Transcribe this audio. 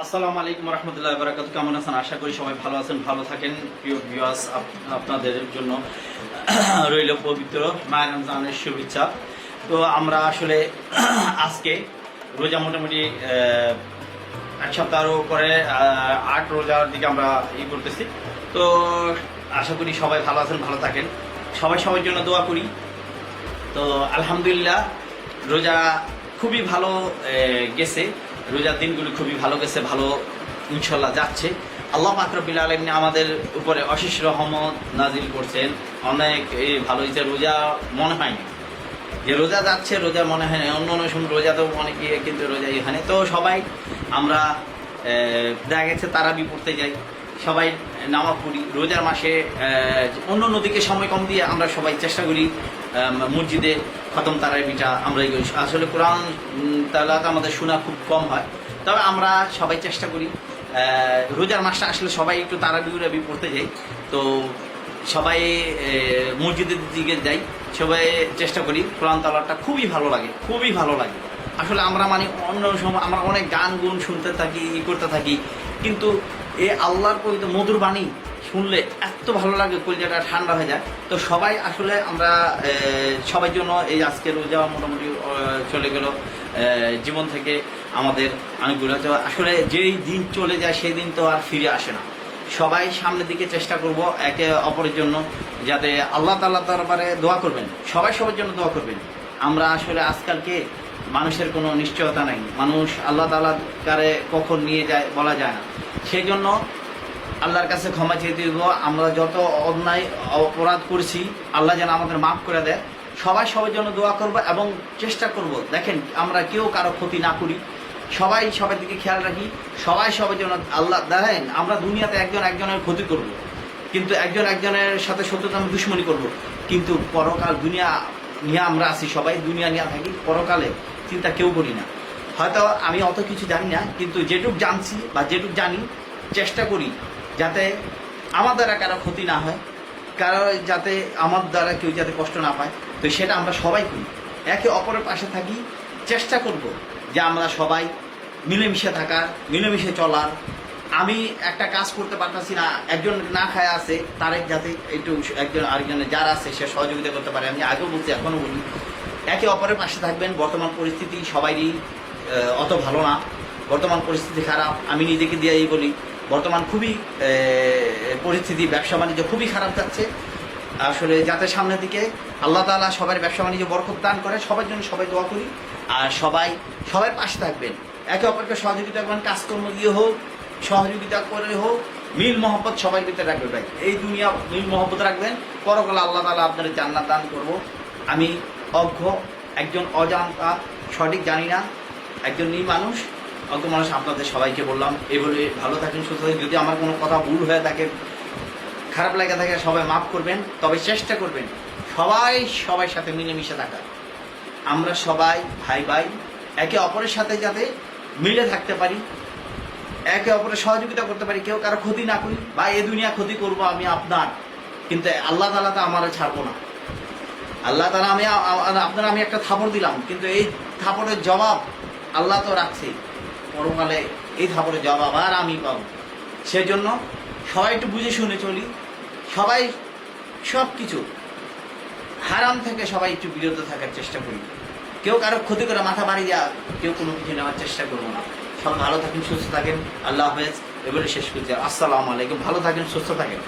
আসসালামু আলাইকুম রহমতুল্লাহ বারাকাতুহু। কেমন আছেন? আশা করি সবাই ভালো আছেন, ভালো থাকেন। প্রিয় ভিউয়ার্স, আপনাদের জন্য রইল পবিত্র মায়ের রমজানের শুভেচ্ছা। তো আমরা আসলে আজকে রোজা মোটামুটি এক সপ্তাহের পরে 8 রোজার দিকে আমরা করতেছি। তো আশা করি সবাই ভালো আছেন, ভালো থাকেন। সবাই সবার জন্য দোয়া করি। তো আলহামদুলিল্লাহ রোজা খুবই ভালো গেছে, রোজার দিনগুলি খুবই ভালো গেছে, ভালো ইনশাল্লাহ যাচ্ছে। আল্লাহ পাক রব্বুল আলামিন আমাদের উপরে অশেষ রহমত নাজিল করছেন, অনেক ভালো হয়েছে। রোজা মনে হয়নি যে রোজা যাচ্ছে, রোজা মনে হয় না। অন্য অন্য সময় রোজা তো অনেকে, কিন্তু রোজা এখানে তো সবাই আমরা দেখা গেছে তারাবি পড়তে যাই, সবাই নামাজ পড়ি রোজার মাসে। অন্য নদীকে সময় কম দিয়ে আমরা সবাই চেষ্টা করি মসজিদে খতম তারাবিটা আমরা করি। আসলে কোরআন তালাত আমাদের শোনা খুব কম হয়, তবে আমরা সবাই চেষ্টা করি রোজার মাসটা আসলে সবাই একটু তারাবি পড়তে যাই। তো সবাই মসজিদের দিকে যাই, সবাই চেষ্টা করি। কোরআন তালাতটা খুবই ভালো লাগে, খুবই ভালো লাগে। আসলে আমরা মানে অন্য সময় আমরা অনেক গান গুণ শুনতে থাকি, করতে থাকি, কিন্তু এই আল্লাহর পবিত্র মধুর বাণী শুনলে এত ভালো লাগে, কলিজাটা ঠান্ডা হয়ে যায়। তো সবাই আসলে আমরা সবার জন্য এই আজকে রোজা মোটামুটি চলে গেল জীবন থেকে আমাদের অনেকগুলো। তো আসলে যেই দিন চলে যায় সেই দিন তো আর ফিরে আসে না। সবাই সামনের দিকে চেষ্টা করব একে অপরের জন্য, যাতে আল্লাহ তাআলা দরবারে দোয়া করবেন, সবাই সবার জন্য দোয়া করবেন। আমরা আসলে আজকালকে মানুষের কোনো নিশ্চয়তা নাই, মানুষ আল্লাহ তাআলার কারে কখন নিয়ে যায় বলা যায় না। সেই জন্য আল্লাহর কাছে ক্ষমা চেয়ে দিব। আমরা যত অন্যায় অপরাধ করছি আল্লাহ যেন আমাদের মাফ করে দেয়। সবাই সবার জন্য দোয়া করব এবং চেষ্টা করব, দেখেন আমরা কেউ কারো ক্ষতি না করি, সবাই সবার দিকে খেয়াল রাখি, সবাই সবার জন্য। আল্লাহ দেখেন, আমরা দুনিয়াতে একজন একজনের ক্ষতি করব, কিন্তু একজন একজনের সাথে শত্রুতা আমরা দুশ্মনী করব, কিন্তু পরকাল দুনিয়া নিয়ে আমরা আছি, সবাই দুনিয়া নিয়ে থাকি, পরকালে চিন্তা কেউ করি না। হয়তো আমি অত কিছু জানি না, কিন্তু যেটুক জানছি বা যেটুক জানি চেষ্টা করি যাতে আমার দ্বারা কারো ক্ষতি না হয়, কারো যাতে আমার দ্বারা কেউ যাতে কষ্ট না পায়। তো সেটা আমরা সবাই করি, একে অপরের পাশে থাকি, চেষ্টা করব যে আমরা সবাই মিলেমিশে থাকার, মিলেমিশে চলার। আমি একটা কাজ করতে পারতেছি না, একজন না খায় আছে, তার যাতে একটু একজন আরেকজনের যারা আছে সে সহযোগিতা করতে পারে। আমি আগেও বলছি, এখনও বলি, একে অপরের পাশে থাকবেন। বর্তমান পরিস্থিতি সবাইরই অত ভালো না, বর্তমান পরিস্থিতি খারাপ। আমি নিজেকে দিয়েই বলি, বর্তমান খুবই পরিস্থিতি, ব্যবসা বাণিজ্য খুবই খারাপ যাচ্ছে। আসলে যাতে সামনের দিকে আল্লাহ তাআলা সবার ব্যবসা বাণিজ্য বরকত দান করে, সবার জন্য সবাই দোয়া করি। আর সবাই সবার পাশে থাকবেন, একে অপরকে সহযোগিতা করবেন, কাজকর্ম দিয়ে হোক, সহযোগিতা করে হোক, মিল মহব্বত সবাই ভিতরে রাখবেন। ভাই, এই দুনিয়া মিল মহব্বত রাখবেন, পরকালে আল্লাহ তাআলা আপনাদের জান্নাত দান করব। আমি অজ্ঞ, একজন অজান্তা, সঠিক জানি না, একজন মানুষ, অজ্ঞ মানুষ। আপনাদের সবাইকে বললাম, এই বলে ভালো থাকেন, সুস্থ থাকেন। যদি আমার কোনো কথা ভুল হয়ে থাকে, খারাপ লাগে থাকে, সবাই মাফ করবেন। তবে চেষ্টা করবেন সবাই সবার সাথে মিলেমিশে থাকার। আমরা সবাই ভাই ভাই, একে অপরের সাথে যাতে মিলে থাকতে পারি, একে অপরের সহযোগিতা করতে পারি, কেউ কারো ক্ষতি না করি। বা এ দুনিয়া ক্ষতি করব আমি আপনার, কিন্তু আল্লাহ তাআলা তো আমার ছাড়বো না। আল্লাহ তাআলা আপনারা আমি একটা থাপড় দিলাম, কিন্তু এই থাপড়ের জবাব আল্লাহ তো রাখছে, পরকালে এই থাপড়ের জবাব আর আমি পাবো। সেজন্য সবাই একটু বুঝে শুনে চলি, সবাই সব কিছু হারাম থেকে সবাই একটু বিরত থাকার চেষ্টা করি। কেউ কারো ক্ষতি করে মাথা বাড়ি দেওয়া, কেউ কোনো কিছু নেওয়ার চেষ্টা করবো না। সবাই ভালো থাকেন, সুস্থ থাকেন। আল্লাহ হাফেজ। এবারে শেষ করছি। আসসালামু আলাইকুম। ভালো থাকেন, সুস্থ থাকেন।